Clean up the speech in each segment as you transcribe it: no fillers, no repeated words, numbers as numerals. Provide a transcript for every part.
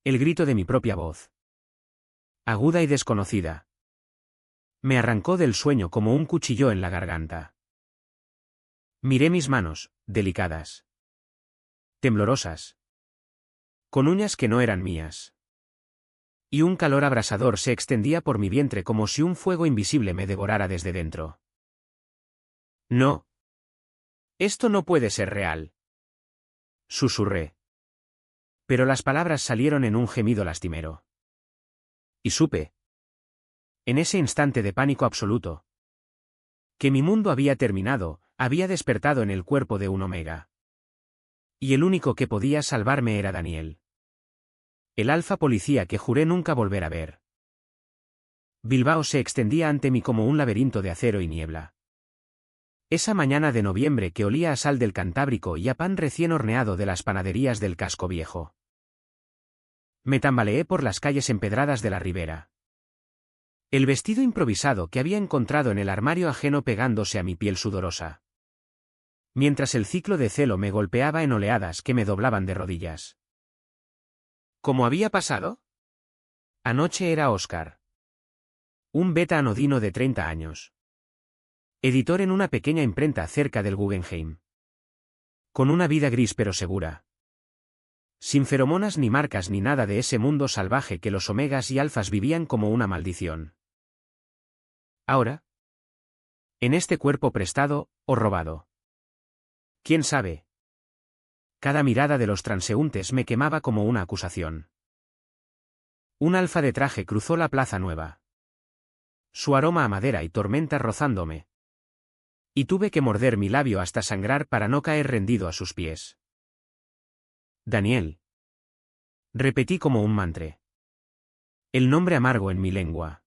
El grito de mi propia voz. Aguda y desconocida. Me arrancó del sueño como un cuchillo en la garganta. Miré mis manos, delicadas. Temblorosas. Con uñas que no eran mías. Y un calor abrasador se extendía por mi vientre como si un fuego invisible me devorara desde dentro. No. Esto no puede ser real. Susurré. Pero las palabras salieron en un gemido lastimero. Y supe. En ese instante de pánico absoluto. Que mi mundo había terminado, había despertado en el cuerpo de un Omega. Y el único que podía salvarme era Daniel. El alfa policía que juré nunca volver a ver. Bilbao se extendía ante mí como un laberinto de acero y niebla. Esa mañana de noviembre que olía a sal del Cantábrico y a pan recién horneado de las panaderías del casco viejo. Me tambaleé por las calles empedradas de la ribera. El vestido improvisado que había encontrado en el armario ajeno pegándose a mi piel sudorosa. Mientras el ciclo de celo me golpeaba en oleadas que me doblaban de rodillas. ¿Cómo había pasado? Anoche era Óscar. Un beta anodino de 30 años. Editor en una pequeña imprenta cerca del Guggenheim. Con una vida gris pero segura. Sin feromonas ni marcas ni nada de ese mundo salvaje que los omegas y alfas vivían como una maldición. Ahora. En este cuerpo prestado, o robado. ¿Quién sabe? Cada mirada de los transeúntes me quemaba como una acusación. Un alfa de traje cruzó la plaza nueva. Su aroma a madera y tormenta rozándome. Y tuve que morder mi labio hasta sangrar para no caer rendido a sus pies. Daniel. Repetí como un mantra. El nombre amargo en mi lengua.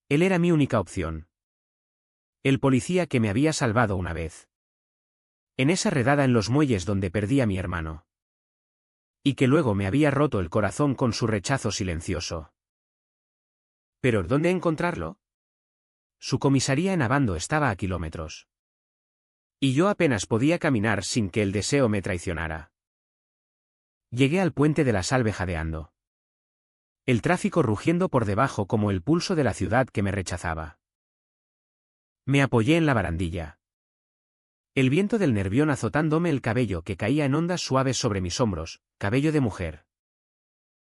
Él era mi única opción. El policía que me había salvado una vez. En esa redada en los muelles donde perdí a mi hermano. Y que luego me había roto el corazón con su rechazo silencioso. ¿Pero dónde encontrarlo? Su comisaría en Abando estaba a kilómetros. Y yo apenas podía caminar sin que el deseo me traicionara. Llegué al puente de la Salve jadeando. El tráfico rugiendo por debajo como el pulso de la ciudad que me rechazaba. Me apoyé en la barandilla. El viento del Nervión azotándome el cabello que caía en ondas suaves sobre mis hombros, cabello de mujer.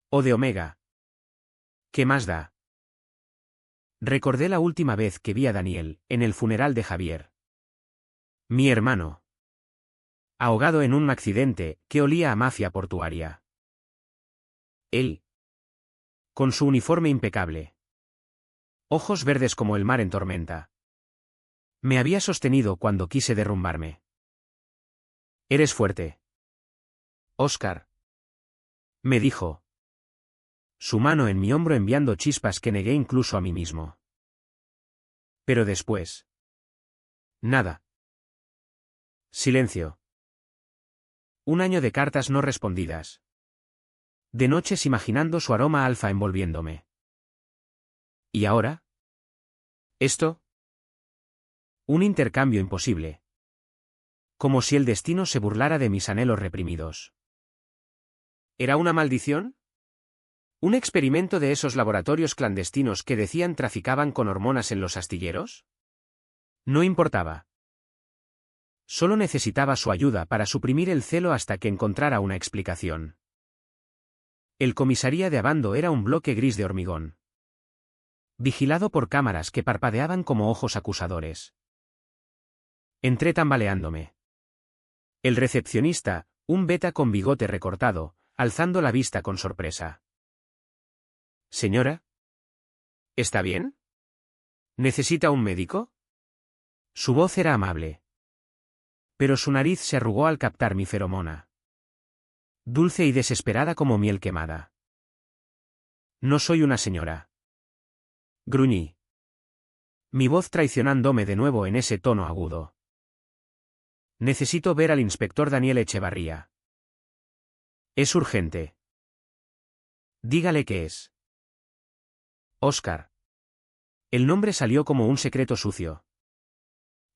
O de Omega. ¿Qué más da? Recordé la última vez que vi a Daniel, en el funeral de Javier. Mi hermano. Ahogado en un accidente, que olía a mafia portuaria. Él. Con su uniforme impecable. Ojos verdes como el mar en tormenta. Me había sostenido cuando quise derrumbarme. Eres fuerte. Óscar. Me dijo. Su mano en mi hombro enviando chispas que negué incluso a mí mismo. Pero después. Nada. Silencio. Un año de cartas no respondidas. De noches imaginando su aroma alfa envolviéndome. ¿Y ahora? ¿Esto? Un intercambio imposible. Como si el destino se burlara de mis anhelos reprimidos. ¿Era una maldición? ¿Un experimento de esos laboratorios clandestinos que decían traficaban con hormonas en los astilleros? No importaba. Solo necesitaba su ayuda para suprimir el celo hasta que encontrara una explicación. El comisaría de Abando era un bloque gris de hormigón. Vigilado por cámaras que parpadeaban como ojos acusadores. Entré tambaleándome. El recepcionista, un beta con bigote recortado, alzando la vista con sorpresa. Señora. ¿Está bien? ¿Necesita un médico? Su voz era amable. Pero su nariz se arrugó al captar mi feromona. Dulce y desesperada como miel quemada. No soy una señora. Gruñí. Mi voz traicionándome de nuevo en ese tono agudo. Necesito ver al inspector Daniel Echevarría. Es urgente. Dígale qué es. Óscar. El nombre salió como un secreto sucio.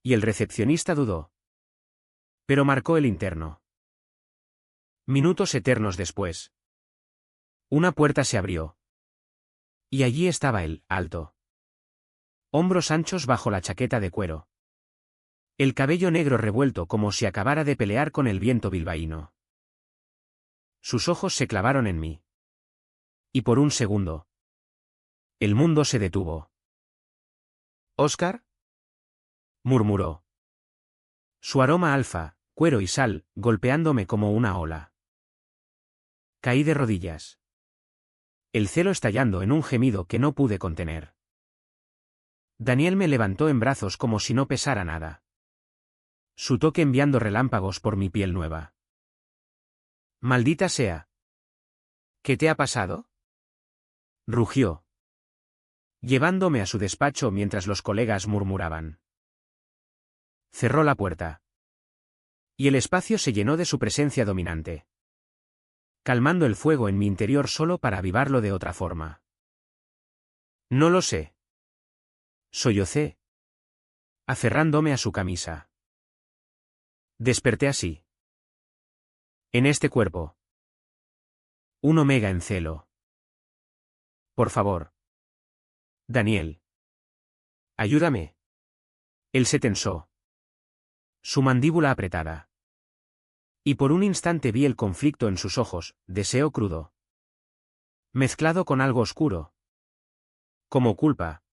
Y el recepcionista dudó. Pero marcó el interno. Minutos eternos después. Una puerta se abrió. Y allí estaba él, alto. Hombros anchos bajo la chaqueta de cuero. El cabello negro revuelto como si acabara de pelear con el viento bilbaíno. Sus ojos se clavaron en mí. Y por un segundo, el mundo se detuvo. «¿Óscar?», murmuró. Su aroma alfa, cuero y sal, golpeándome como una ola. Caí de rodillas. El celo estallando en un gemido que no pude contener. Daniel me levantó en brazos como si no pesara nada. Su toque enviando relámpagos por mi piel nueva. «Maldita sea». «¿Qué te ha pasado?», rugió, llevándome a su despacho mientras los colegas murmuraban. Cerró la puerta. Y el espacio se llenó de su presencia dominante, calmando el fuego en mi interior solo para avivarlo de otra forma. «No lo sé», sollocé, aferrándome a su camisa. Desperté así. En este cuerpo. Un omega en celo. Por favor. Daniel. Ayúdame. Él se tensó. Su mandíbula apretada. Y por un instante vi el conflicto en sus ojos, deseo crudo. Mezclado con algo oscuro. Como culpa.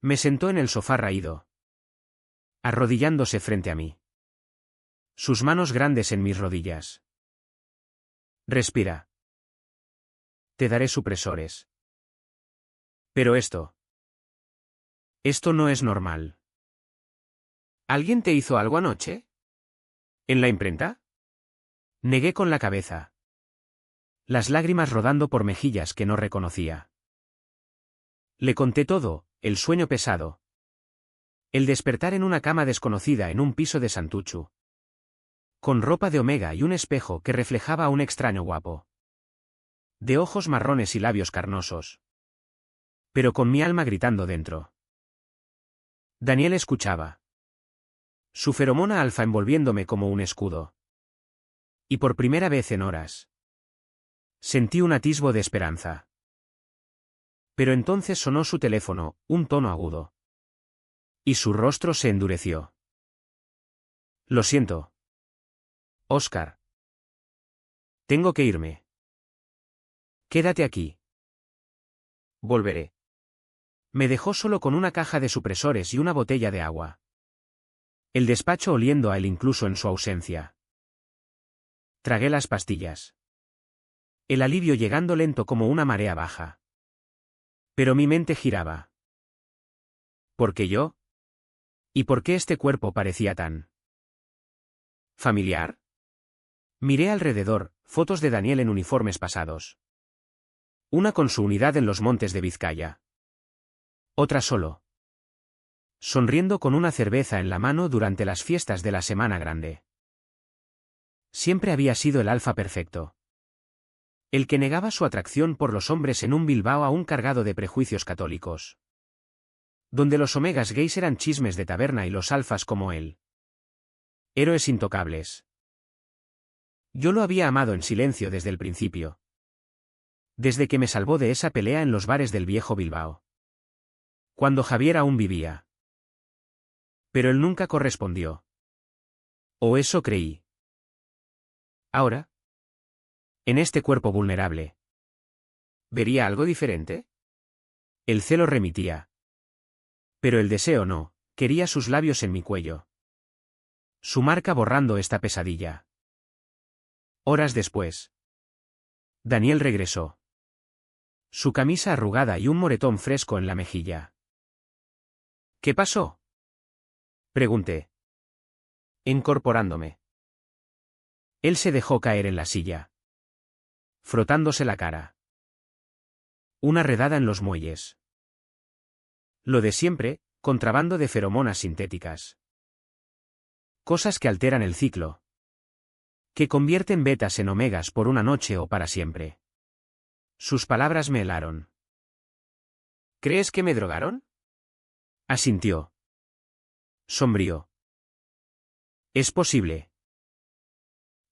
Me sentó en el sofá raído. Arrodillándose frente a mí. Sus manos grandes en mis rodillas. Respira. Te daré supresores. Pero esto no es normal. ¿Alguien te hizo algo anoche? ¿En la imprenta? Negué con la cabeza. Las lágrimas rodando por mejillas que no reconocía. Le conté todo, el sueño pesado. El despertar en una cama desconocida en un piso de Santuchu. Con ropa de omega y un espejo que reflejaba a un extraño guapo. De ojos marrones y labios carnosos. Pero con mi alma gritando dentro. Daniel escuchaba. Su feromona alfa envolviéndome como un escudo. Y por primera vez en horas. Sentí un atisbo de esperanza. Pero entonces sonó su teléfono, un tono agudo. Y su rostro se endureció. Lo siento. Óscar. Tengo que irme. Quédate aquí. Volveré. Me dejó solo con una caja de supresores y una botella de agua. El despacho oliendo a él incluso en su ausencia. Tragué las pastillas. El alivio llegando lento como una marea baja. Pero mi mente giraba. ¿Por qué yo? ¿Y por qué este cuerpo parecía tan familiar? Miré alrededor, fotos de Daniel en uniformes pasados. Una con su unidad en los montes de Vizcaya. Otra solo. Sonriendo con una cerveza en la mano durante las fiestas de la Semana Grande. Siempre había sido el alfa perfecto. El que negaba su atracción por los hombres en un Bilbao aún cargado de prejuicios católicos. Donde los omegas gays eran chismes de taberna y los alfas como él. Héroes intocables. Yo lo había amado en silencio desde el principio. Desde que me salvó de esa pelea en los bares del viejo Bilbao. Cuando Javier aún vivía. Pero él nunca correspondió. O eso creí. Ahora. En este cuerpo vulnerable. ¿Vería algo diferente? El celo remitía. Pero el deseo no, quería sus labios en mi cuello. Su marca borrando esta pesadilla. Horas después. Daniel regresó. Su camisa arrugada y un moretón fresco en la mejilla. ¿Qué pasó?, pregunté. Incorporándome. Él se dejó caer en la silla. Frotándose la cara. Una redada en los muelles. Lo de siempre, contrabando de feromonas sintéticas. Cosas que alteran el ciclo. Que convierten betas en omegas por una noche o para siempre. Sus palabras me helaron. ¿Crees que me drogaron?, asintió. Sombrío. Es posible.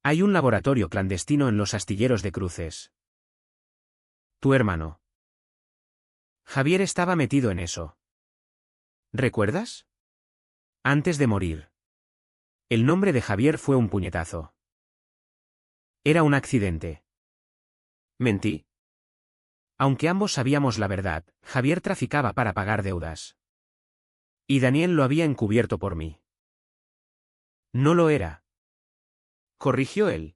Hay un laboratorio clandestino en los astilleros de Cruces. Tu hermano. Javier estaba metido en eso. ¿Recuerdas? Antes de morir. El nombre de Javier fue un puñetazo. Era un accidente. Mentí. Aunque ambos sabíamos la verdad, Javier traficaba para pagar deudas. Y Daniel lo había encubierto por mí. No lo era. Corrigió él.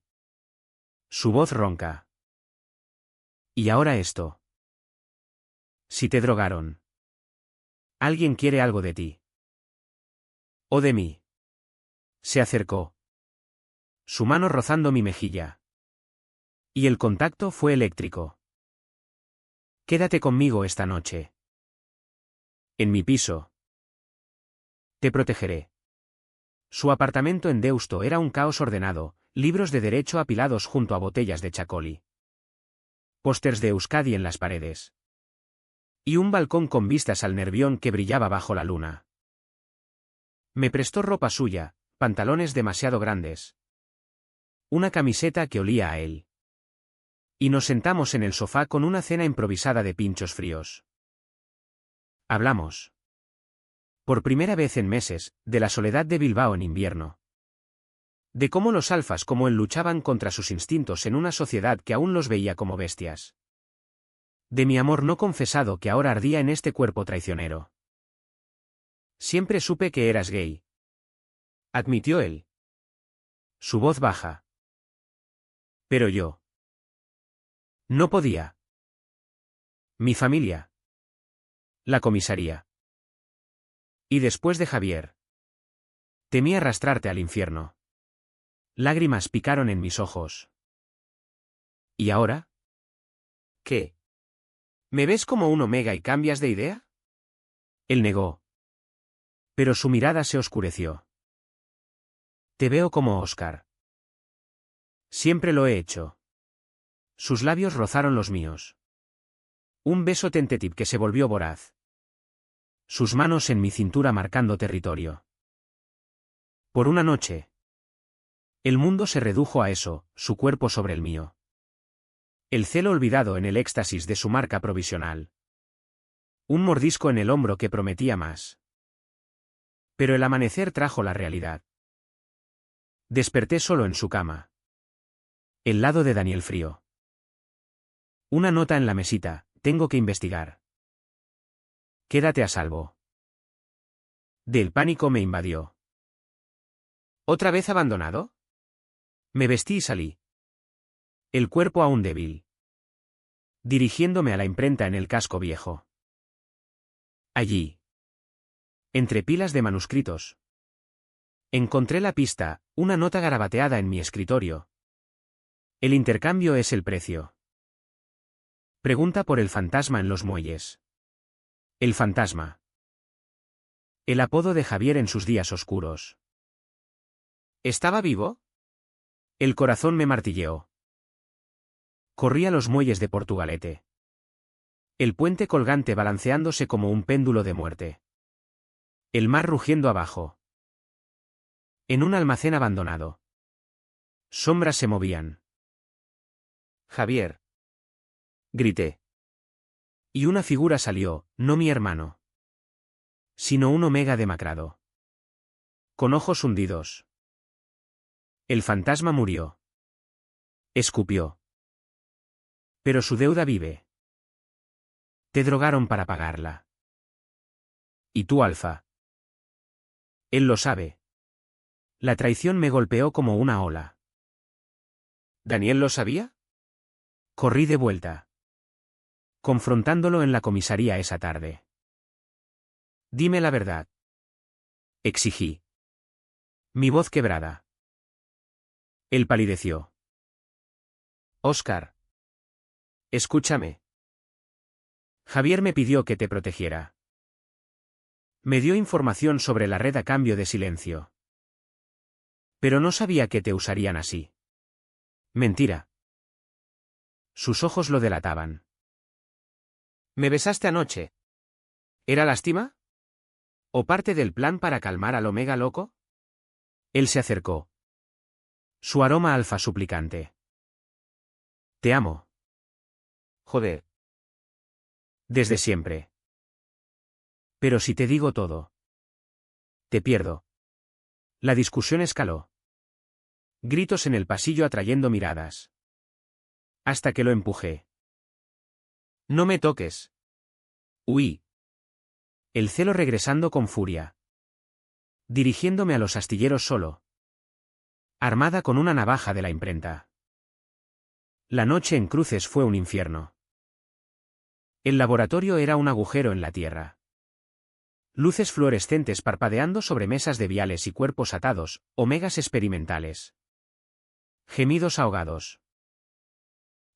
Su voz ronca. Y ahora esto. Si te drogaron. Alguien quiere algo de ti. O de mí. Se acercó. Su mano rozando mi mejilla. Y el contacto fue eléctrico. Quédate conmigo esta noche. En mi piso. Te protegeré. Su apartamento en Deusto era un caos ordenado, libros de derecho apilados junto a botellas de Chacoli. Pósters de Euskadi en las paredes. Y un balcón con vistas al Nervión que brillaba bajo la luna. Me prestó ropa suya, pantalones demasiado grandes. Una camiseta que olía a él. Y nos sentamos en el sofá con una cena improvisada de pinchos fríos. Hablamos. Por primera vez en meses, de la soledad de Bilbao en invierno. De cómo los alfas como él luchaban contra sus instintos en una sociedad que aún los veía como bestias. De mi amor no confesado que ahora ardía en este cuerpo traicionero. Siempre supe que eras gay. Admitió él. Su voz baja. Pero yo. No podía. Mi familia. La comisaría. Y después de Javier. Temí arrastrarte al infierno. Lágrimas picaron en mis ojos. ¿Y ahora? ¿Qué? ¿Me ves como un omega y cambias de idea? Él negó. Pero su mirada se oscureció. Te veo como Oscar. Siempre lo he hecho. Sus labios rozaron los míos. Un beso tentativ que se volvió voraz. Sus manos en mi cintura marcando territorio. Por una noche. El mundo se redujo a eso, su cuerpo sobre el mío. El celo olvidado en el éxtasis de su marca provisional. Un mordisco en el hombro que prometía más. Pero el amanecer trajo la realidad. Desperté solo en su cama. El lado de Daniel frío. Una nota en la mesita, tengo que investigar. Quédate a salvo. Del pánico me invadió. ¿Otra vez abandonado? Me vestí y salí. El cuerpo aún débil. Dirigiéndome a la imprenta en el casco viejo. Allí. Entre pilas de manuscritos. Encontré la pista, una nota garabateada en mi escritorio. El intercambio es el precio. Pregunta por el fantasma en los muelles. El fantasma. El apodo de Javier en sus días oscuros. ¿Estaba vivo? El corazón me martilleó. Corrí a los muelles de Portugalete. El puente colgante balanceándose como un péndulo de muerte. El mar rugiendo abajo. En un almacén abandonado. Sombras se movían. Javier. Grité. Y una figura salió, no mi hermano. Sino un omega demacrado. Con ojos hundidos. El fantasma murió. Escupió. Pero su deuda vive. Te drogaron para pagarla. ¿Y tú, Alfa? Él lo sabe. La traición me golpeó como una ola. ¿Daniel lo sabía? Corrí de vuelta. Confrontándolo en la comisaría esa tarde. Dime la verdad. Exigí. Mi voz quebrada. Él palideció. Óscar. Escúchame. Javier me pidió que te protegiera. Me dio información sobre la red a cambio de silencio. Pero no sabía que te usarían así. Mentira. Sus ojos lo delataban. ¿Me besaste anoche? ¿Era lástima? ¿O parte del plan para calmar al omega loco? Él se acercó. Su aroma alfa suplicante. Te amo. Joder. Desde siempre. Pero si te digo todo, te pierdo. La discusión escaló. Gritos en el pasillo atrayendo miradas. Hasta que lo empujé. No me toques. Huí. El celo regresando con furia. Dirigiéndome a los astilleros solo. Armada con una navaja de la imprenta. La noche en Cruces fue un infierno. El laboratorio era un agujero en la tierra. Luces fluorescentes parpadeando sobre mesas de viales y cuerpos atados, omegas experimentales. Gemidos ahogados.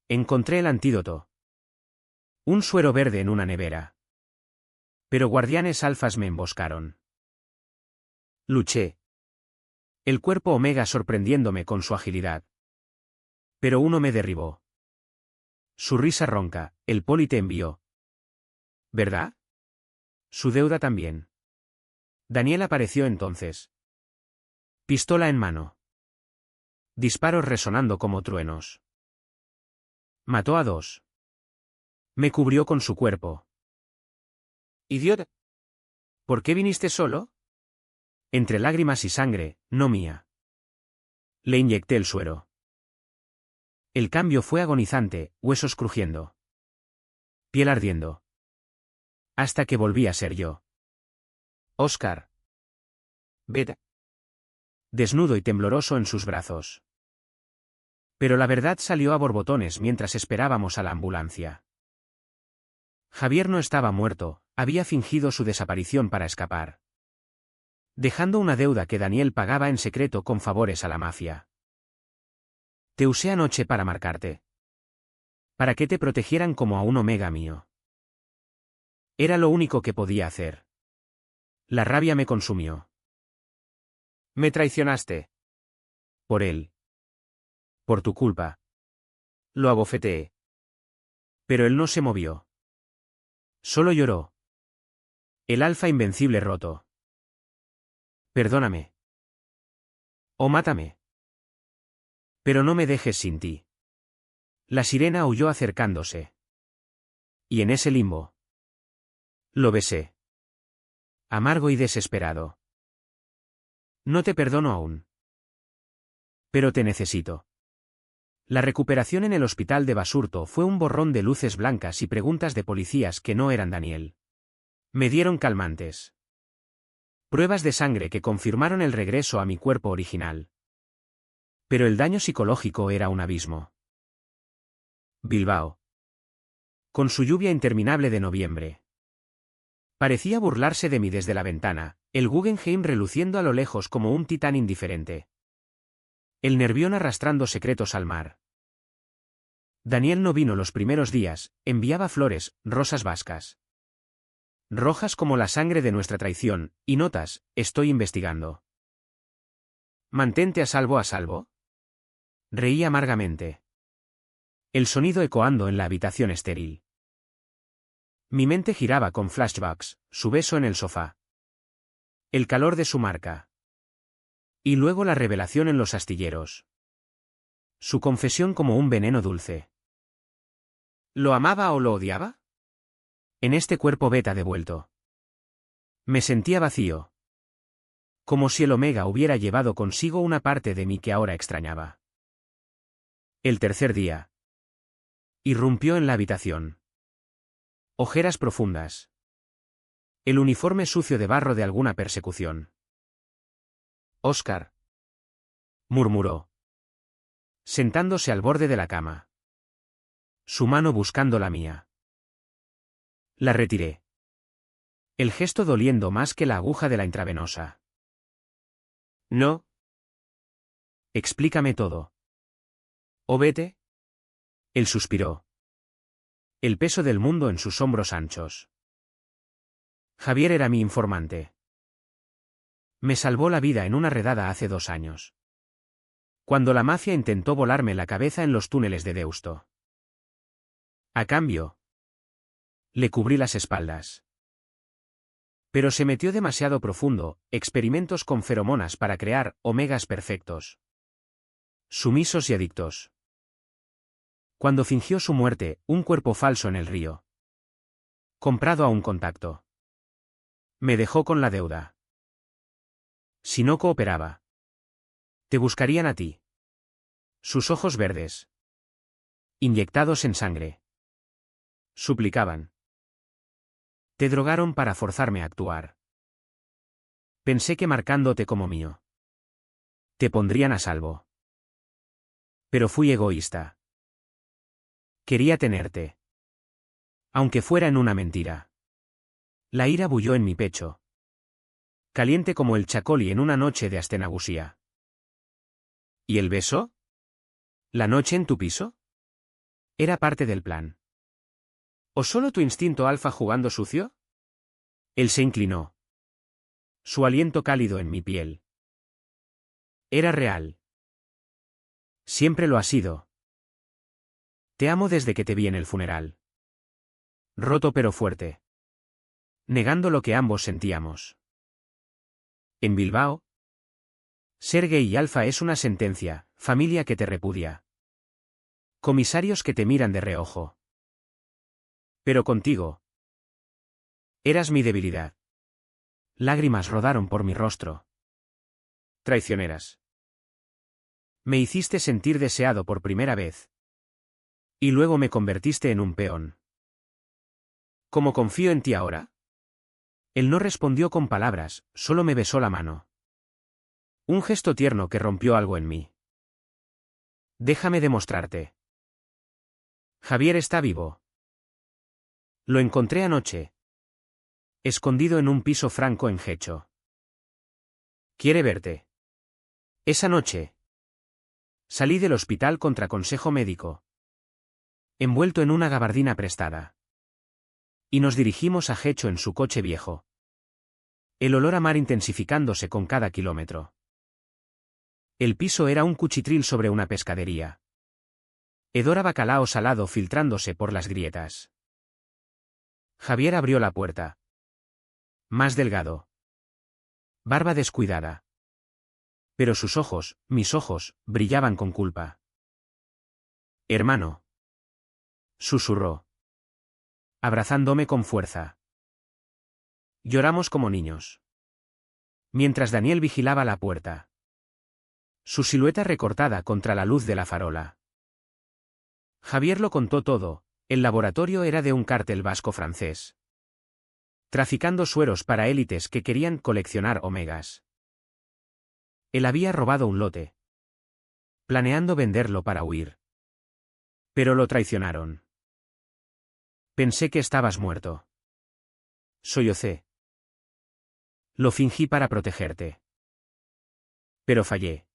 Encontré el antídoto. Un suero verde en una nevera. Pero guardianes alfas me emboscaron. Luché. El cuerpo omega sorprendiéndome con su agilidad. Pero uno me derribó. Su risa ronca, el poli te envió. ¿Verdad? Su deuda también. Daniel apareció entonces. Pistola en mano. Disparos resonando como truenos. Mató a 2. Me cubrió con su cuerpo. Idiota. ¿Por qué viniste solo? Entre lágrimas y sangre, no mía. Le inyecté el suero. El cambio fue agonizante, huesos crujiendo. Piel ardiendo. Hasta que volví a ser yo. Oscar. Vete. Desnudo y tembloroso en sus brazos. Pero la verdad salió a borbotones mientras esperábamos a la ambulancia. Javier no estaba muerto, había fingido su desaparición para escapar. Dejando una deuda que Daniel pagaba en secreto con favores a la mafia. Te usé anoche para marcarte. Para que te protegieran como a un omega mío. Era lo único que podía hacer. La rabia me consumió. Me traicionaste. Por él. Por tu culpa. Lo abofeteé. Pero él no se movió. Solo lloró. El alfa invencible roto. Perdóname. O mátame. Pero no me dejes sin ti. La sirena huyó acercándose. Y en ese limbo. Lo besé. Amargo y desesperado. No te perdono aún. Pero te necesito. La recuperación en el hospital de Basurto fue un borrón de luces blancas y preguntas de policías que no eran Daniel. Me dieron calmantes. Pruebas de sangre que confirmaron el regreso a mi cuerpo original. Pero el daño psicológico era un abismo. Bilbao. Con su lluvia interminable de noviembre. Parecía burlarse de mí desde la ventana, el Guggenheim reluciendo a lo lejos como un titán indiferente. El Nervión arrastrando secretos al mar. Daniel no vino los primeros días, enviaba flores, rosas vascas. Rojas como la sangre de nuestra traición, y notas, estoy investigando. Mantente a salvo, a salvo. Reí amargamente. El sonido ecoando en la habitación estéril. Mi mente giraba con flashbacks, su beso en el sofá. El calor de su marca. Y luego la revelación en los astilleros. Su confesión como un veneno dulce. ¿Lo amaba o lo odiaba? En este cuerpo beta devuelto. Me sentía vacío. Como si el omega hubiera llevado consigo una parte de mí que ahora extrañaba. El tercer día. Irrumpió en la habitación. Ojeras profundas. El uniforme sucio de barro de alguna persecución. Oscar. Murmuró. Sentándose al borde de la cama. Su mano buscando la mía. La retiré. El gesto doliendo más que la aguja de la intravenosa. No. Explícame todo. ¿O vete? Él suspiró. El peso del mundo en sus hombros anchos. Javier era mi informante. Me salvó la vida en una redada hace 2 años. Cuando la mafia intentó volarme la cabeza en los túneles de Deusto. A cambio, le cubrí las espaldas. Pero se metió demasiado profundo, experimentos con feromonas para crear omegas perfectos. Sumisos y adictos. Cuando fingió su muerte, un cuerpo falso en el río. Comprado a un contacto. Me dejó con la deuda. Si no cooperaba, te buscarían a ti. Sus ojos verdes, inyectados en sangre, suplicaban. Te drogaron para forzarme a actuar. Pensé que marcándote como mío, te pondrían a salvo. Pero fui egoísta. Quería tenerte. Aunque fuera en una mentira. La ira bulló en mi pecho. Caliente como el chacoli en una noche de astenagusía. ¿Y el beso? ¿La noche en tu piso? ¿Era parte del plan? ¿O solo tu instinto alfa jugando sucio? Él se inclinó. Su aliento cálido en mi piel. Era real. Siempre lo ha sido. Te amo desde que te vi en el funeral. Roto pero fuerte. Negando lo que ambos sentíamos. En Bilbao. Ser gay y alfa es una sentencia, familia que te repudia. Comisarios que te miran de reojo. Pero contigo. Eras mi debilidad. Lágrimas rodaron por mi rostro. Traicioneras. Me hiciste sentir deseado por primera vez. Y luego me convertiste en un peón. ¿Cómo confío en ti ahora? Él no respondió con palabras, solo me besó la mano. Un gesto tierno que rompió algo en mí. Déjame demostrarte. Javier está vivo. Lo encontré anoche. Escondido en un piso franco en Gecho. Quiere verte. Esa noche. Salí del hospital contra consejo médico. Envuelto en una gabardina prestada. Y nos dirigimos a Gecho en su coche viejo. El olor a mar intensificándose con cada kilómetro. El piso era un cuchitril sobre una pescadería. Hedor a bacalao salado filtrándose por las grietas. Javier abrió la puerta. Más delgado. Barba descuidada. Pero sus ojos, mis ojos, brillaban con culpa. Hermano. Susurró. Abrazándome con fuerza. Lloramos como niños. Mientras Daniel vigilaba la puerta. Su silueta recortada contra la luz de la farola. Javier lo contó todo, el laboratorio era de un cártel vasco-francés. Traficando sueros para élites que querían coleccionar omegas. Él había robado un lote. Planeando venderlo para huir. Pero lo traicionaron. Pensé que estabas muerto. Sollocé. Lo fingí para protegerte. Pero fallé.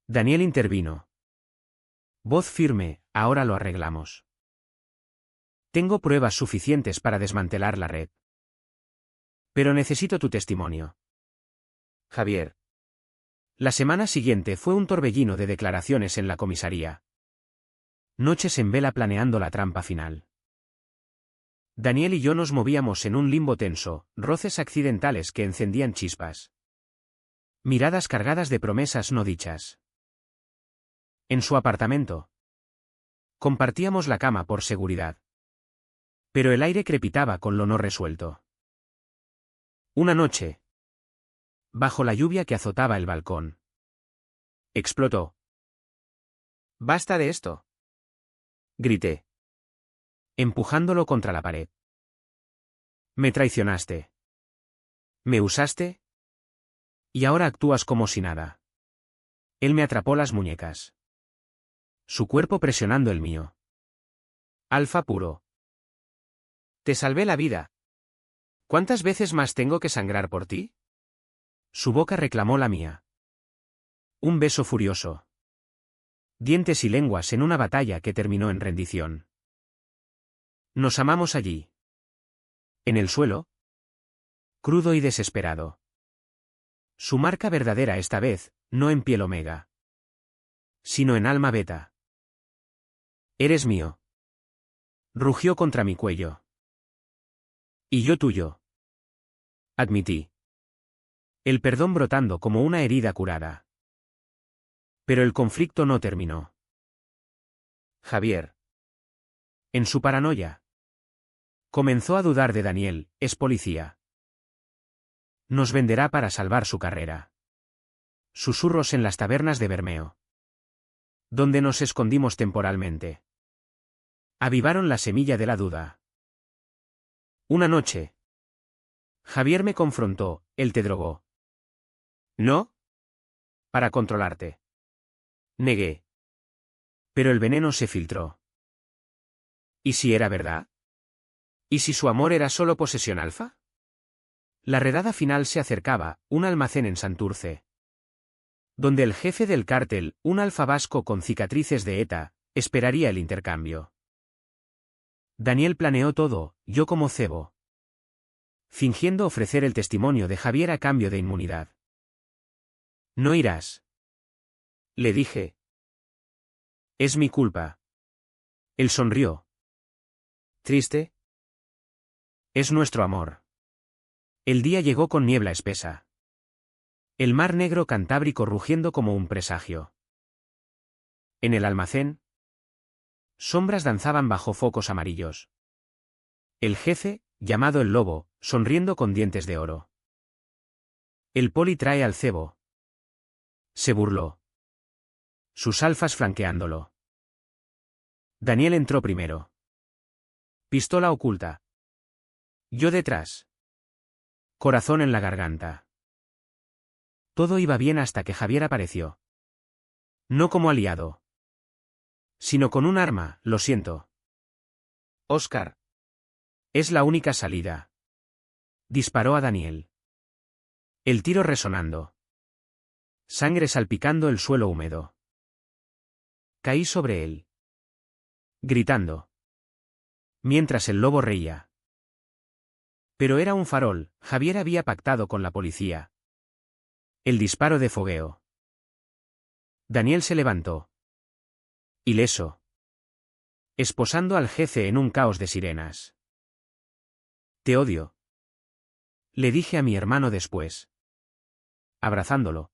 Daniel intervino. Voz firme, ahora lo arreglamos. Tengo pruebas suficientes para desmantelar la red. Pero necesito tu testimonio. Javier. La semana siguiente fue un torbellino de declaraciones en la comisaría. Noches en vela planeando la trampa final. Daniel y yo nos movíamos en un limbo tenso, roces accidentales que encendían chispas. Miradas cargadas de promesas no dichas. En su apartamento. Compartíamos la cama por seguridad. Pero el aire crepitaba con lo no resuelto. Una noche. Bajo la lluvia que azotaba el balcón. Explotó. Basta de esto. Grité. Empujándolo contra la pared. Me traicionaste. Me usaste. Y ahora actúas como si nada. Él me atrapó las muñecas. Su cuerpo presionando el mío. Alfa puro. Te salvé la vida. ¿Cuántas veces más tengo que sangrar por ti? Su boca reclamó la mía. Un beso furioso. Dientes y lenguas en una batalla que terminó en rendición. Nos amamos allí. En el suelo. Crudo y desesperado. Su marca verdadera esta vez, no en piel omega. Sino en alma beta. Eres mío. Rugió contra mi cuello. Y yo tuyo. Admití. El perdón brotando como una herida curada. Pero el conflicto no terminó. Javier. En su paranoia. Comenzó a dudar de Daniel, es policía. Nos venderá para salvar su carrera. Susurros en las tabernas de Bermeo, donde nos escondimos temporalmente, avivaron la semilla de la duda. Una noche, Javier me confrontó, él te drogó. ¿No? Para controlarte. Negué. Pero el veneno se filtró. ¿Y si era verdad? ¿Y si su amor era solo posesión alfa? La redada final se acercaba, un almacén en Santurce, donde el jefe del cártel, un alfa vasco con cicatrices de ETA, esperaría el intercambio. Daniel planeó todo, yo como cebo, fingiendo ofrecer el testimonio de Javier a cambio de inmunidad. No irás, le dije. Es mi culpa. Él sonrió. ¿Triste? Es nuestro amor. El día llegó con niebla espesa. El mar negro Cantábrico rugiendo como un presagio. En el almacén, sombras danzaban bajo focos amarillos. El jefe, llamado el Lobo, sonriendo con dientes de oro. El poli trae al cebo. Se burló. Sus alfas flanqueándolo. Daniel entró primero. Pistola oculta. Yo detrás. Corazón en la garganta. Todo iba bien hasta que Javier apareció. No como aliado, sino con un arma, lo siento. Óscar. Es la única salida. Disparó a Daniel. El tiro resonando. Sangre salpicando el suelo húmedo. Caí sobre él, gritando, mientras el lobo reía. Pero era un farol, Javier había pactado con la policía. El disparo de fogueo. Daniel se levantó. Ileso. Esposando al jefe en un caos de sirenas. Te odio. Le dije a mi hermano después, abrazándolo.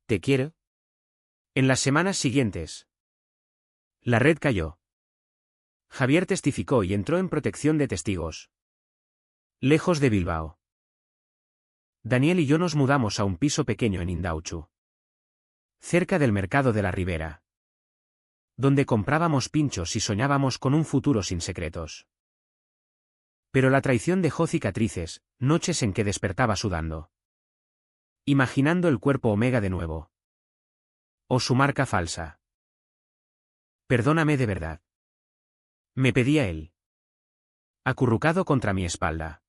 ¿Te quiero? En las semanas siguientes, la red cayó. Javier testificó y entró en protección de testigos. Lejos de Bilbao. Daniel y yo nos mudamos a un piso pequeño en Indauchu, cerca del mercado de la Ribera, donde comprábamos pinchos y soñábamos con un futuro sin secretos. Pero la traición dejó cicatrices, noches en que despertaba sudando, imaginando el cuerpo Omega de nuevo. O su marca falsa. Perdóname de verdad. Me pedía él, acurrucado contra mi espalda.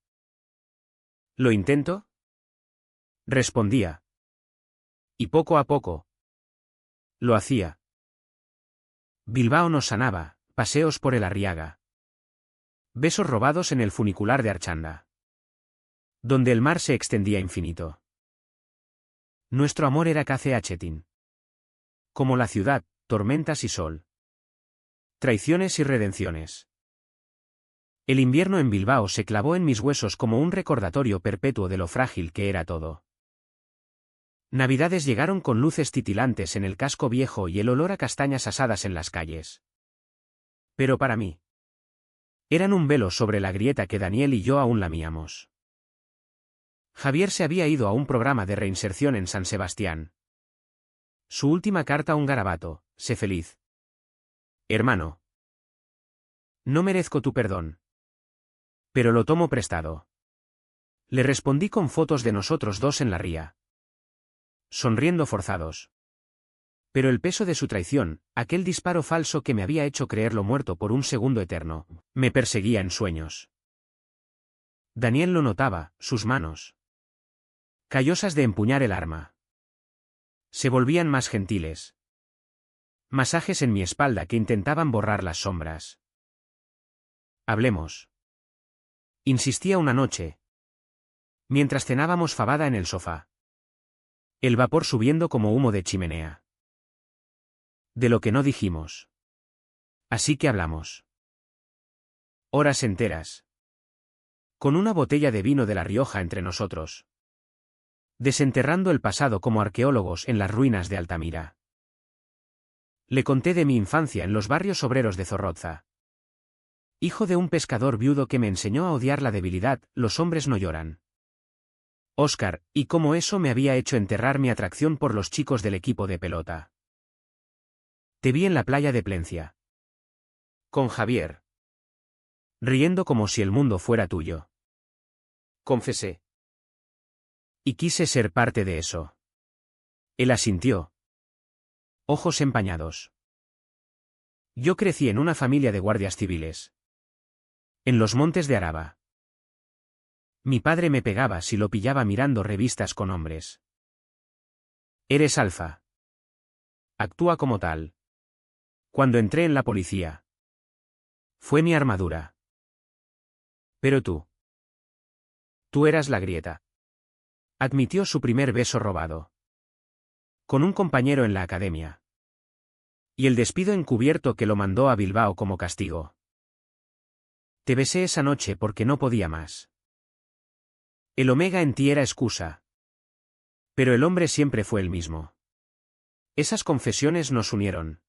¿Lo intento? Respondía. Y poco a poco lo hacía. Bilbao nos sanaba, paseos por el Arriaga. Besos robados en el funicular de Archanda, donde el mar se extendía infinito. Nuestro amor era Caceachetín. Como la ciudad, tormentas y sol. Traiciones y redenciones. El invierno en Bilbao se clavó en mis huesos como un recordatorio perpetuo de lo frágil que era todo. Navidades llegaron con luces titilantes en el casco viejo y el olor a castañas asadas en las calles. Pero para mí, eran un velo sobre la grieta que Daniel y yo aún lamíamos. Javier se había ido a un programa de reinserción en San Sebastián. Su última carta, un garabato: sé feliz. Hermano. No merezco tu perdón, pero lo tomo prestado. Le respondí con fotos de nosotros dos en la ría, sonriendo forzados. Pero el peso de su traición, aquel disparo falso que me había hecho creerlo muerto por un segundo eterno, me perseguía en sueños. Daniel lo notaba, sus manos, callosas de empuñar el arma, se volvían más gentiles. Masajes en mi espalda que intentaban borrar las sombras. Hablemos. Insistía una noche, mientras cenábamos fabada en el sofá. El vapor subiendo como humo de chimenea. De lo que no dijimos. Así que hablamos. Horas enteras. Con una botella de vino de La Rioja entre nosotros. Desenterrando el pasado como arqueólogos en las ruinas de Altamira. Le conté de mi infancia en los barrios obreros de Zorroza. Hijo de un pescador viudo que me enseñó a odiar la debilidad, los hombres no lloran. Óscar, y cómo eso me había hecho enterrar mi atracción por los chicos del equipo de pelota. Te vi en la playa de Plencia. Con Javier. Riendo como si el mundo fuera tuyo. Confesé. Y quise ser parte de eso. Él asintió. Ojos empañados. Yo crecí en una familia de guardias civiles. En los montes de Araba. Mi padre me pegaba si lo pillaba mirando revistas con hombres. Eres alfa. Actúa como tal. Cuando entré en la policía. Fue mi armadura. Pero tú. Tú eras la grieta. Admitió su primer beso robado. Con un compañero en la academia. Y el despido encubierto que lo mandó a Bilbao como castigo. Te besé esa noche porque no podía más. El omega en ti era excusa. Pero el hombre siempre fue el mismo. Esas confesiones nos unieron.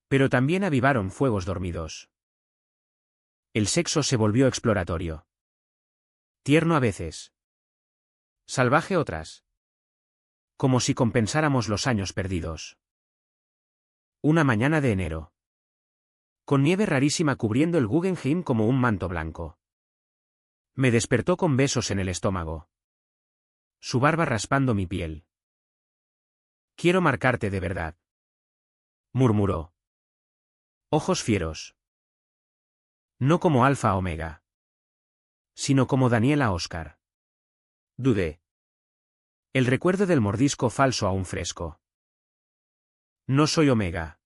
Pero también avivaron fuegos dormidos. El sexo se volvió exploratorio. Tierno a veces. Salvaje otras. Como si compensáramos los años perdidos. Una mañana de enero. Con nieve rarísima cubriendo el Guggenheim como un manto blanco. Me despertó con besos en el estómago. Su barba raspando mi piel. Quiero marcarte de verdad. Murmuró. Ojos fieros. No como Alfa Omega. Sino como Daniela Óscar. Dudé. El recuerdo del mordisco falso aún fresco. No soy Omega.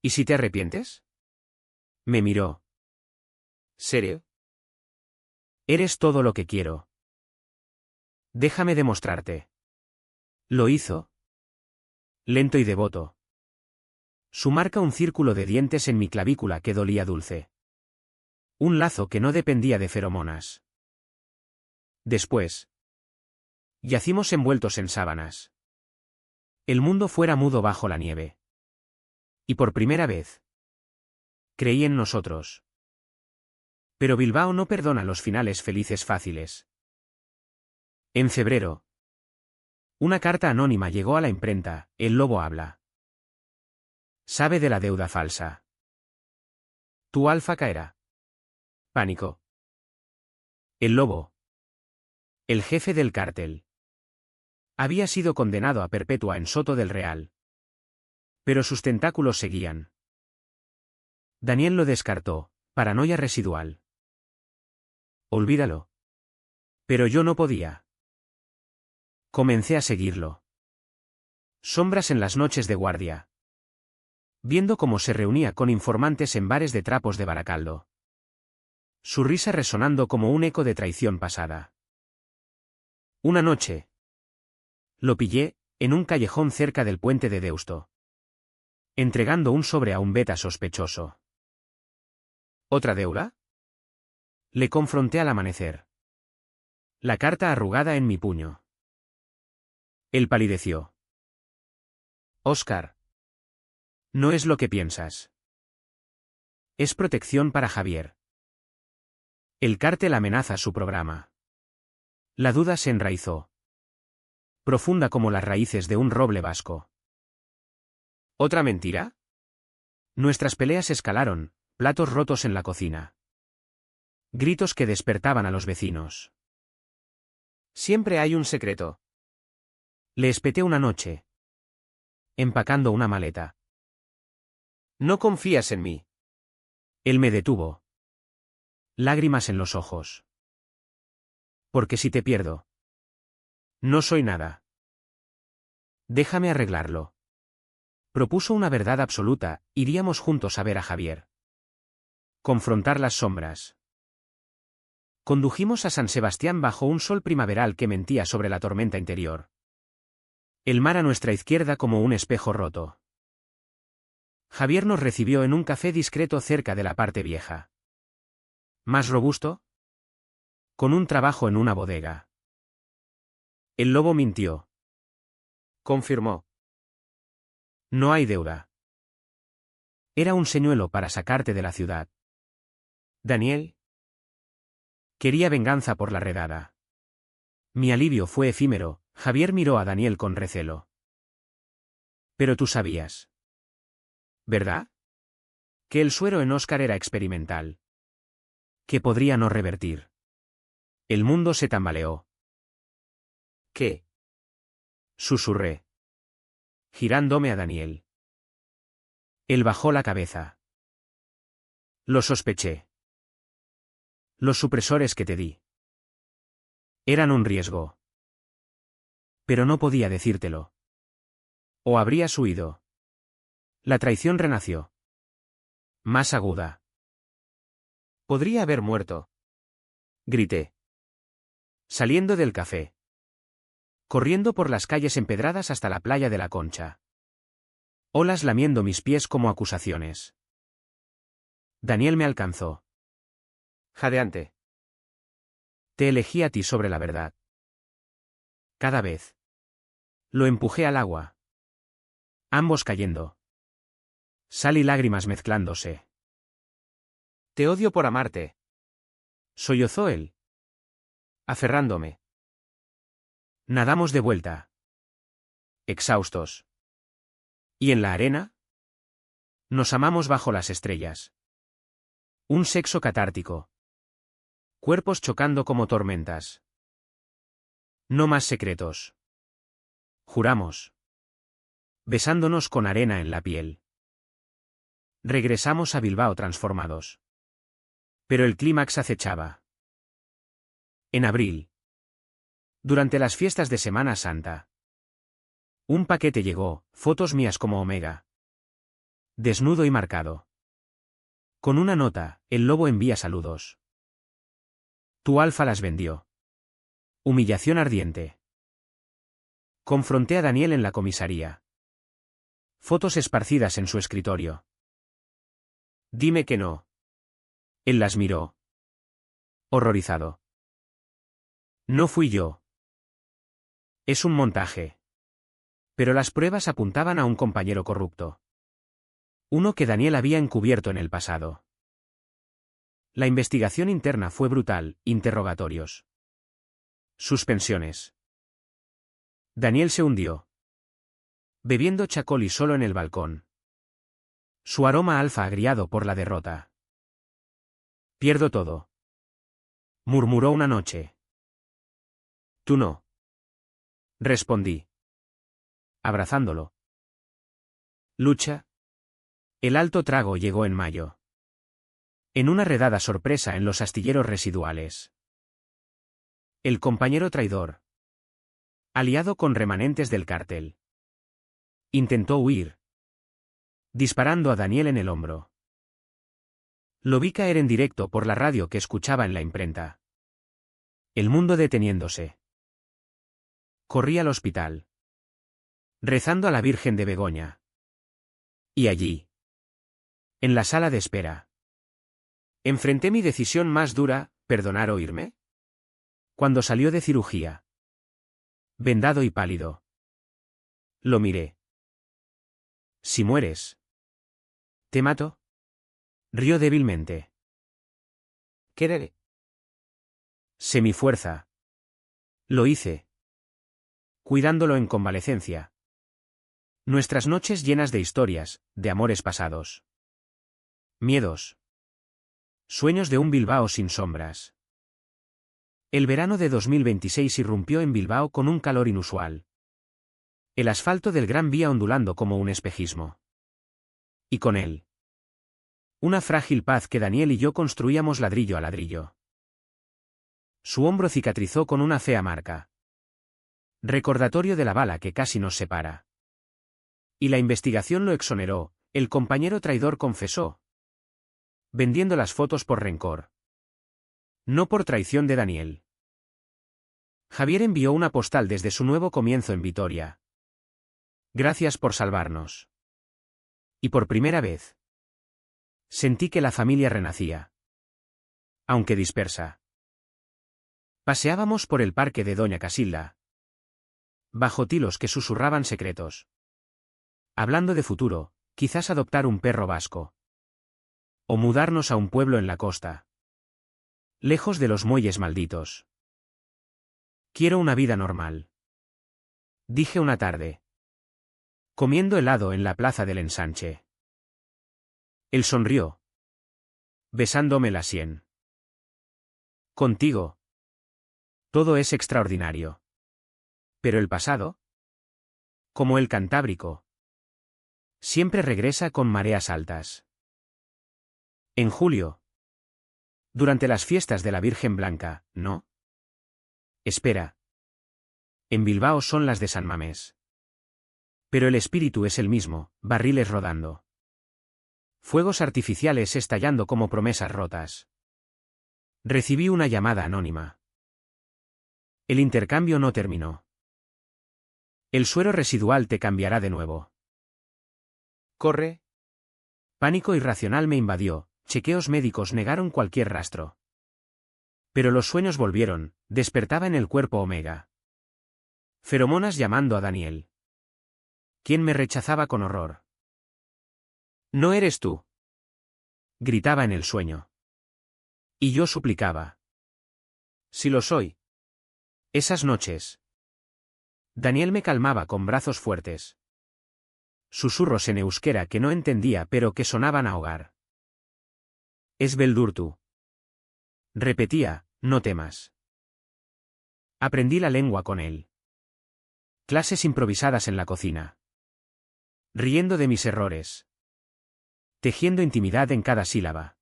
¿Y si te arrepientes? Me miró. ¿Serio? Eres todo lo que quiero. Déjame demostrarte. Lo hizo. Lento y devoto. Su marca un círculo de dientes en mi clavícula que dolía dulce. Un lazo que no dependía de feromonas. Después. Yacimos envueltos en sábanas. El mundo fuera mudo bajo la nieve. Y por primera vez. Creí en nosotros. Pero Bilbao no perdona los finales felices fáciles. En febrero. Una carta anónima llegó a la imprenta, El Lobo habla. Sabe de la deuda falsa. Tu alfa caerá. Pánico. El Lobo. El jefe del cártel. Había sido condenado a perpetua en Soto del Real. Pero sus tentáculos seguían. Daniel lo descartó, paranoia residual. Olvídalo. Pero yo no podía. Comencé a seguirlo. Sombras en las noches de guardia. Viendo cómo se reunía con informantes en bares de trapos de Baracaldo. Su risa resonando como un eco de traición pasada. Una noche. Lo pillé, en un callejón cerca del puente de Deusto. Entregando un sobre a un beta sospechoso. ¿Otra deuda? Le confronté al amanecer. La carta arrugada en mi puño. Él palideció. Óscar. No es lo que piensas. Es protección para Javier. El cártel amenaza su programa. La duda se enraizó. Profunda como las raíces de un roble vasco. ¿Otra mentira? Nuestras peleas escalaron, platos rotos en la cocina. Gritos que despertaban a los vecinos. Siempre hay un secreto. Le espeté una noche. Empacando una maleta. ¿No confías en mí? Él me detuvo. Lágrimas en los ojos. Porque si te pierdo. No soy nada. Déjame arreglarlo. Propuso una verdad absoluta, iríamos juntos a ver a Javier. Confrontar las sombras. Condujimos a San Sebastián bajo un sol primaveral que mentía sobre la tormenta interior. El mar a nuestra izquierda como un espejo roto. Javier nos recibió en un café discreto cerca de la parte vieja. ¿Más robusto? Con un trabajo en una bodega. El lobo mintió. Confirmó. No hay deuda. Era un señuelo para sacarte de la ciudad. Daniel. Quería venganza por la redada. Mi alivio fue efímero. Javier miró a Daniel con recelo. Pero tú sabías. ¿Verdad? Que el suero en Oscar era experimental. Que podría no revertir. El mundo se tambaleó. ¿Qué? Susurré. Girándome a Daniel. Él bajó la cabeza. Lo sospeché. Los supresores que te di eran un riesgo. Pero no podía decírtelo. O habrías huido. La traición renació. Más aguda. Podría haber muerto. Grité. Saliendo del café. Corriendo por las calles empedradas hasta la playa de la Concha. Olas lamiendo mis pies como acusaciones. Daniel me alcanzó. Jadeante. Te elegí a ti sobre la verdad. Cada vez. Lo empujé al agua. Ambos cayendo. Sal y lágrimas mezclándose. Te odio por amarte. Sollozó él. Aferrándome. Nadamos de vuelta. Exhaustos. ¿Y en la arena? Nos amamos bajo las estrellas. Un sexo catártico. Cuerpos chocando como tormentas. No más secretos. Juramos. Besándonos con arena en la piel. Regresamos a Bilbao transformados. Pero el clímax acechaba. En abril. Durante las fiestas de Semana Santa. Un paquete llegó, fotos mías como Omega. Desnudo y marcado. Con una nota, el lobo envía saludos. Tu alfa las vendió. Humillación ardiente. Confronté a Daniel en la comisaría. Fotos esparcidas en su escritorio. Dime que no. Él las miró. Horrorizado. No fui yo. Es un montaje. Pero las pruebas apuntaban a un compañero corrupto. Uno que Daniel había encubierto en el pasado. La investigación interna fue brutal, interrogatorios. Suspensiones. Daniel se hundió. Bebiendo chacoli solo en el balcón. Su aroma alfa agriado por la derrota. Pierdo todo. Murmuró una noche. Tú no. Respondí. Abrazándolo. Lucha. El alto trago llegó en mayo. En una redada sorpresa en los astilleros residuales. El compañero traidor. Aliado con remanentes del cártel. Intentó huir. Disparando a Daniel en el hombro. Lo vi caer en directo por la radio que escuchaba en la imprenta. El mundo deteniéndose. Corrí al hospital. Rezando a la Virgen de Begoña. Y allí. En la sala de espera. Enfrenté mi decisión más dura, ¿perdonar o irme? Cuando salió de cirugía. Vendado y pálido. Lo miré. Si mueres. ¿Te mato? Rió débilmente. ¿Qué? Sé mi fuerza. Lo hice. Cuidándolo en convalecencia. Nuestras noches llenas de historias, de amores pasados. Miedos. Sueños de un Bilbao sin sombras. El verano de 2026 irrumpió en Bilbao con un calor inusual. El asfalto del Gran Vía ondulando como un espejismo. Y con él. Una frágil paz que Daniel y yo construíamos ladrillo a ladrillo. Su hombro cicatrizó con una fea marca. Recordatorio de la bala que casi nos separa. Y la investigación lo exoneró, el compañero traidor confesó. Vendiendo las fotos por rencor. No por traición de Daniel. Javier envió una postal desde su nuevo comienzo en Vitoria. Gracias por salvarnos. Y por primera vez. Sentí que la familia renacía. Aunque dispersa. Paseábamos por el parque de Doña Casilda. Bajo tilos que susurraban secretos. Hablando de futuro, quizás adoptar un perro vasco. O mudarnos a un pueblo en la costa. Lejos de los muelles malditos. Quiero una vida normal. Dije una tarde. Comiendo helado en la plaza del Ensanche. Él sonrió. Besándome la sien. Contigo. Todo es extraordinario. Pero el pasado. Como el Cantábrico. Siempre regresa con mareas altas. En julio. Durante las fiestas de la Virgen Blanca, ¿no? Espera. En Bilbao son las de San Mamés. Pero el espíritu es el mismo, barriles rodando. Fuegos artificiales estallando como promesas rotas. Recibí una llamada anónima. El intercambio no terminó. El suero residual te cambiará de nuevo. Corre. Pánico irracional me invadió, chequeos médicos negaron cualquier rastro. Pero los sueños volvieron, despertaba en el cuerpo Omega. Feromonas llamando a Daniel. ¿Quién me rechazaba con horror? No eres tú. Gritaba en el sueño. Y yo suplicaba. Si lo soy. Esas noches. Daniel me calmaba con brazos fuertes. Susurros en euskera que no entendía pero que sonaban a hogar. Es Beldurtu. Repetía, no temas. Aprendí la lengua con él. Clases improvisadas en la cocina. Riendo de mis errores. Tejiendo intimidad en cada sílaba.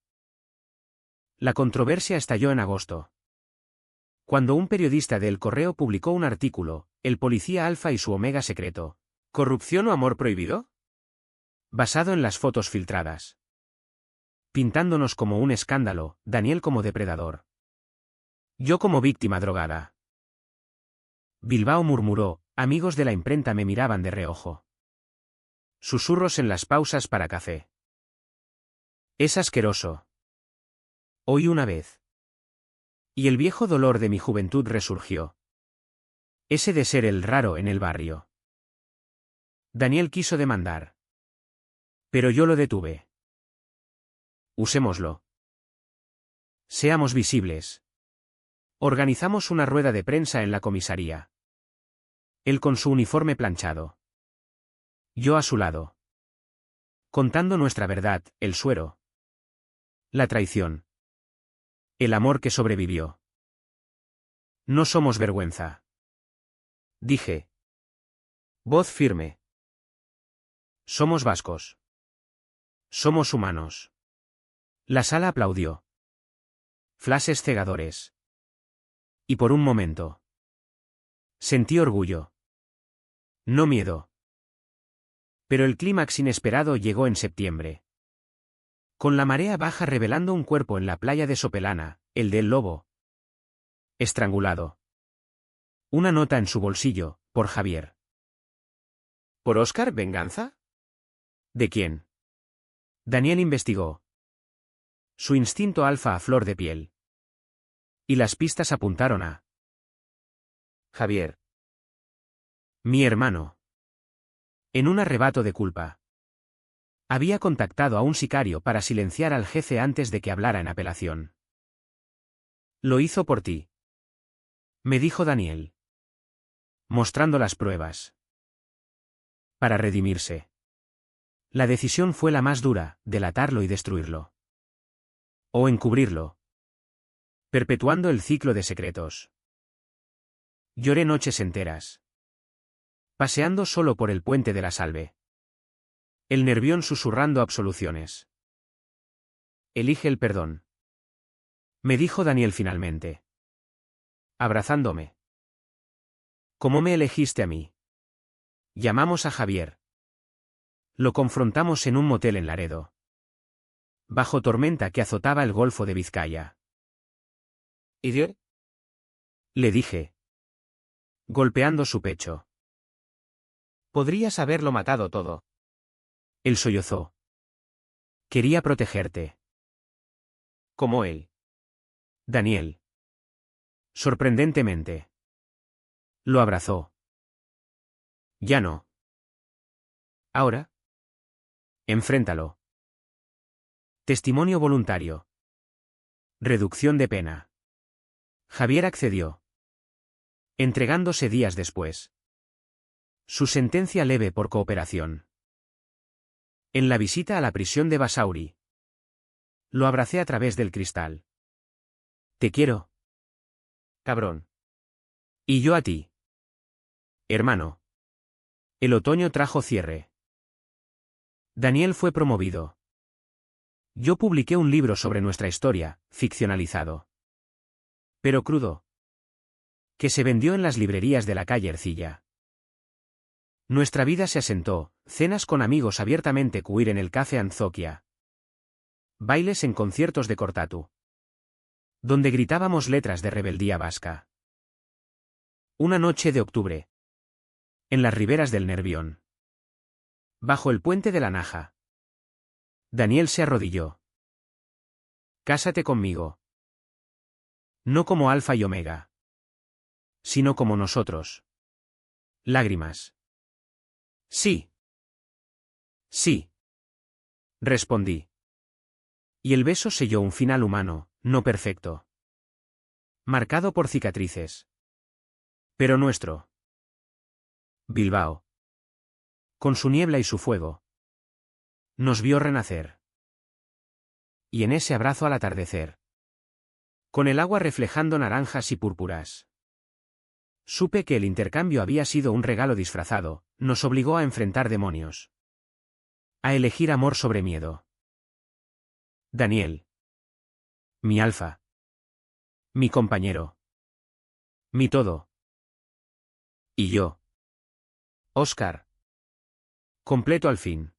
La controversia estalló en agosto. Cuando un periodista de El Correo publicó un artículo, El policía Alfa y su Omega secreto. ¿Corrupción o amor prohibido? Basado en las fotos filtradas. Pintándonos como un escándalo, Daniel como depredador. Yo como víctima drogada. Bilbao murmuró, amigos de la imprenta me miraban de reojo. Susurros en las pausas para café. Es asqueroso. Hoy una vez. Y el viejo dolor de mi juventud resurgió. Ese de ser el raro en el barrio. Daniel quiso demandar. Pero yo lo detuve. Usémoslo. Seamos visibles. Organizamos una rueda de prensa en la comisaría. Él con su uniforme planchado. Yo a su lado. Contando nuestra verdad, el suero. La traición. El amor que sobrevivió. No somos vergüenza. Dije. Voz firme. Somos vascos. Somos humanos. La sala aplaudió. Flashes cegadores. Y por un momento. Sentí orgullo. No miedo. Pero el clímax inesperado llegó en septiembre. Con la marea baja revelando un cuerpo en la playa de Sopelana, el del lobo. Estrangulado. Una nota en su bolsillo, por Javier. ¿Por Óscar, venganza? ¿De quién? Daniel investigó. Su instinto alfa a flor de piel. Y las pistas apuntaron a Javier. Mi hermano. En un arrebato de culpa. Había contactado a un sicario para silenciar al jefe antes de que hablara en apelación. Lo hizo por ti. Me dijo Daniel. Mostrando las pruebas. Para redimirse. La decisión fue la más dura, delatarlo y destruirlo. O encubrirlo. Perpetuando el ciclo de secretos. Lloré noches enteras. Paseando solo por el puente de la Salve. El Nervión susurrando absoluciones. Elige el perdón. Me dijo Daniel finalmente. Abrazándome. ¿Cómo me elegiste a mí? Llamamos a Javier. Lo confrontamos en un motel en Laredo. Bajo tormenta que azotaba el Golfo de Vizcaya. ¿Idiot? Le dije. Golpeando su pecho. Podrías haberlo matado todo. Él sollozó. Quería protegerte. Como él. Daniel. Sorprendentemente. Lo abrazó. Ya no. Ahora. Enfréntalo. Testimonio voluntario. Reducción de pena. Javier accedió, entregándose días después. Su sentencia leve por cooperación. En la visita a la prisión de Basauri. Lo abracé a través del cristal. Te quiero. Cabrón. Y yo a ti. Hermano. El otoño trajo cierre. Daniel fue promovido. Yo publiqué un libro sobre nuestra historia, ficcionalizado. Pero crudo. Que se vendió en las librerías de la calle Ercilla. Nuestra vida se asentó, cenas con amigos abiertamente queer en el Café Anzokia. Bailes en conciertos de Cortatu. Donde gritábamos letras de rebeldía vasca. Una noche de octubre. En las riberas del Nervión. Bajo el puente de la Naja. Daniel se arrodilló. Cásate conmigo. No como Alfa y Omega. Sino como nosotros. Lágrimas. Sí. Sí. Respondí. Y el beso selló un final humano, no perfecto. Marcado por cicatrices. Pero nuestro. Bilbao. Con su niebla y su fuego. Nos vio renacer. Y en ese abrazo al atardecer. Con el agua reflejando naranjas y púrpuras. Supe que el intercambio había sido un regalo disfrazado, nos obligó a enfrentar demonios. A elegir amor sobre miedo. Daniel. Mi alfa. Mi compañero. Mi todo. Y yo. Óscar. Completo al fin.